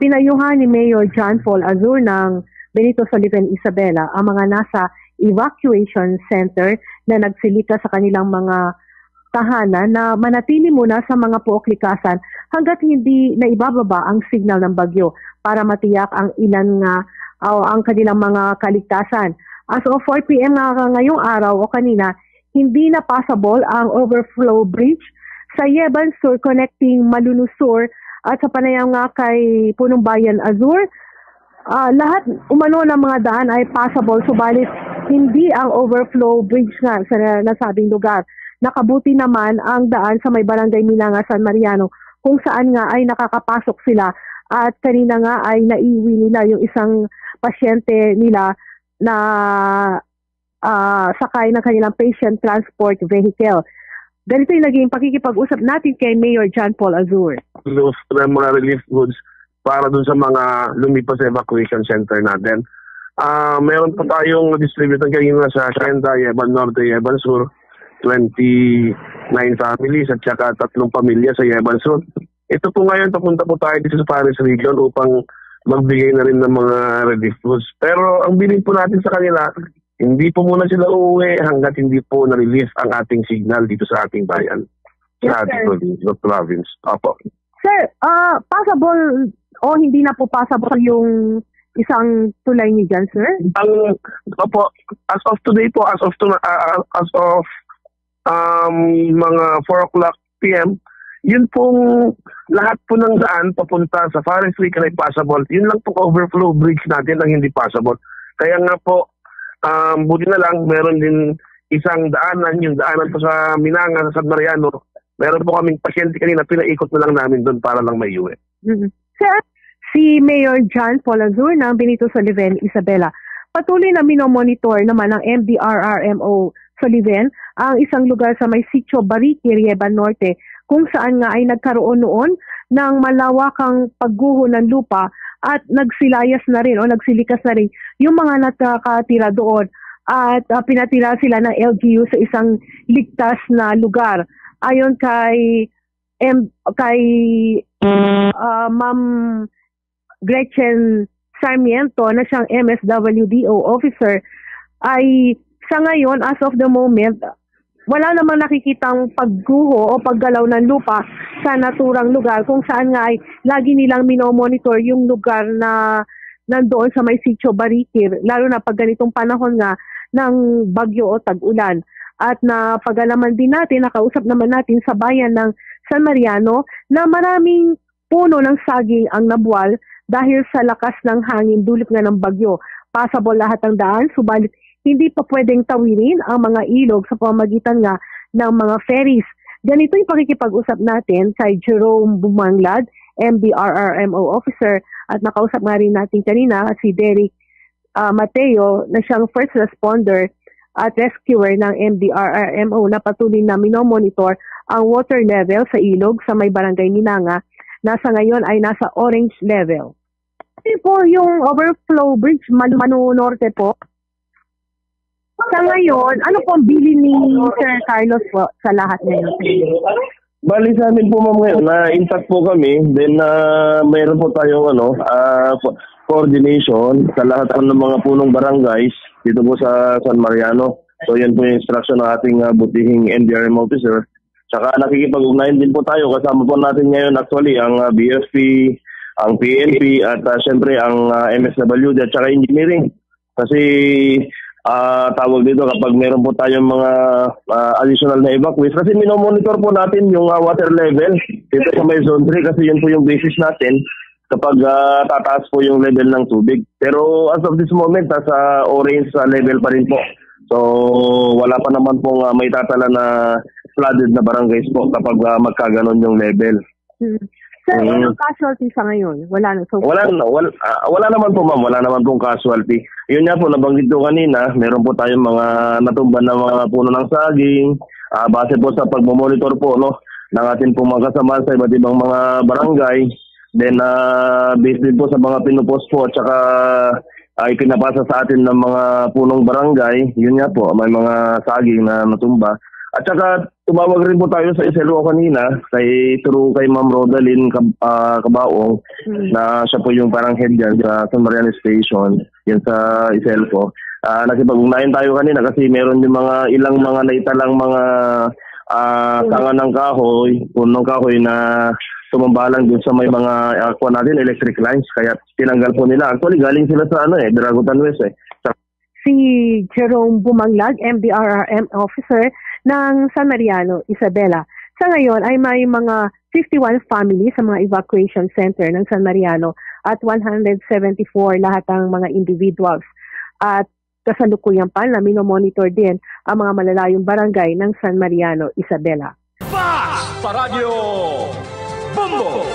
pinayuhan ni Mayor John Paul Azur ng Benito Soliven Isabela ang mga nasa evacuation center na nagsilika sa kanilang mga tahanan na manatili muna sa mga puok likasan hanggat hindi na ibababa ang signal ng bagyo para matiyak ang ilan nga ang kanilang mga kaligtasan. As of 4 p.m. nga ngayong araw o kanina, hindi na passable ang overflow bridge sa Yeban Sur connecting Malunu Sur at sa panayam nga kay Punong Bayan Azur. Lahat umano ng mga daan ay passable, subalit hindi ang overflow bridge nga sa nasabing lugar. Nakabuti naman ang daan sa may barangay Milanga, San Mariano, kung saan nga ay nakakapasok sila at kanina nga ay naiwi nila yung isang pasyente nila na sakay ng kanilang patient transport vehicle. Ganito yung naging pakikipag-usap natin kay Mayor John Paul Azur. Mga relief goods para dun sa mga lumipas sa evacuation center natin. Meron pa tayong distributor kanina sa Hacienda, Yeban Norte, Yeban Sur, 29 families at saka 3 pamilya sa Yeban Sur. Ito po ngayon, papunta po tayo dito sa Paris Region upang magbigay na rin ng mga relief goods. Pero ang bilin po natin sa kanila, hindi po muna sila uuwi hanggat hindi po na-release ang ating signal dito sa ating bayan, sa ating province. Opo. Sir, possible o hindi na po possible yung isang tulay ni Jan, sir? Opo, as of today po, as of mga 4 o'clock p.m., yun pong lahat po ng daan papunta sa Forest Week ay possible. Yun lang po overflow bridge natin ang hindi possible. Kaya nga po, buti na lang, meron din isang daanan, yung daanan po sa Minanga, sa San Mariano. Meron po kaming pasyente kanina, pinaikot na lang namin doon para lang may uwi. Sir, si Mayor John Paul Azur ng Benito Soliven Isabela, patuloy na minomonitor naman ng MDRRMO Soliven ang isang lugar sa may Sitio Barique, Yeban Norte, kung saan nga ay nagkaroon noon ng malawakang pagguho ng lupa at nagsilayas na rin o nagsilikas na rin yung mga nakatira doon at pinatira sila ng LGU sa isang ligtas na lugar. Ayon kay Ma'am Gretchen Sarmiento na siyang MSWDO officer, ay sa ngayon, as of the moment, wala namang nakikitang pagguho o paggalaw ng lupa sa naturang lugar kung saan nga ay lagi nilang minomonitor yung lugar na nandoon sa may Sitio Barique, lalo na pag ganitong panahon nga ng bagyo o tag-ulan. At napag-alaman din natin, nakausap naman natin sa bayan ng San Mariano na maraming puno ng saging ang nabuwal dahil sa lakas ng hangin dulot nga ng bagyo. Passable lahat ng daan, subalit hindi pa pwedeng tawirin ang mga ilog sa pamamagitan nga ng mga ferries. Ganito yung pakikipag-usap natin kay Jerome Bumanglad, MDRRMO officer, at nakausap nga rin natin kanina si Derek Mateo na siyang first responder at rescuer ng MDRRMO na patuloy na minomonitor ang water level sa ilog sa may barangay Minanga na sa ngayon ay nasa orange level. Ito po yung overflow bridge Manu Norte po. Sa ngayon, ano po ang bilin ni Sir Carlos po sa lahat ngayon? Bali sa amin po ma'am ngayon na intact po kami, then mayroon po tayong coordination sa lahat ng mga punong barangays dito po sa San Mariano. So yan po yung instruction ng ating butihing NDRM officer. Tsaka nakikipag-ugnayan din po tayo, kasama po natin ngayon actually ang BFP, ang PNP at syempre ang MSWD at saka engineering. Kasi tawag dito kapag meron po tayong mga additional na evacuees. Kasi minomonitor po natin yung water level dito sa may zone 3 kasi yun po yung basis natin kapag tataas po yung level ng tubig. Pero as of this moment, sa orange level pa rin po. So wala pa naman pong may tatala na flooded na barangays po kapag magkaganon yung level. Sir, walang casualty sa ngayon? Wala naman po ma'am, wala naman pong casualty. Yun nga po, nabanggit ko kanina, meron po tayong mga natumban na mga puno ng saging, base po sa pagmamonitor po ng ating pong mga kasama sa iba't ibang mga barangay. Then, based din po sa mga pinupost po at saka ipinapasa sa atin ng mga punong barangay, yun nga po, may mga saging na natumba. At saka tumawag rin po tayo sa Iselvo kanina through kay Ma'am Rodalyn Cabaong na siya po yung parang head dyan sa San Mariano Station, yan sa Iselvo. Nakipag-ugnayan tayo kanina kasi meron yung ilang mga naitalang mga tanga ng kahoy, punong kahoy na tumambalang dun sa may mga electric lines, kaya tinanggal po nila. Actually galing sila sa Dragutan West Si Jerome Bumanglag, MDRRM officer ng San Mariano, Isabela. Sa ngayon ay may mga 51 families sa mga evacuation center ng San Mariano at 174 lahat ng mga individuals. At kasalukuyan pa na minomonitor din ang mga malalayong barangay ng San Mariano, Isabela. Fast sa radyo! Bombo!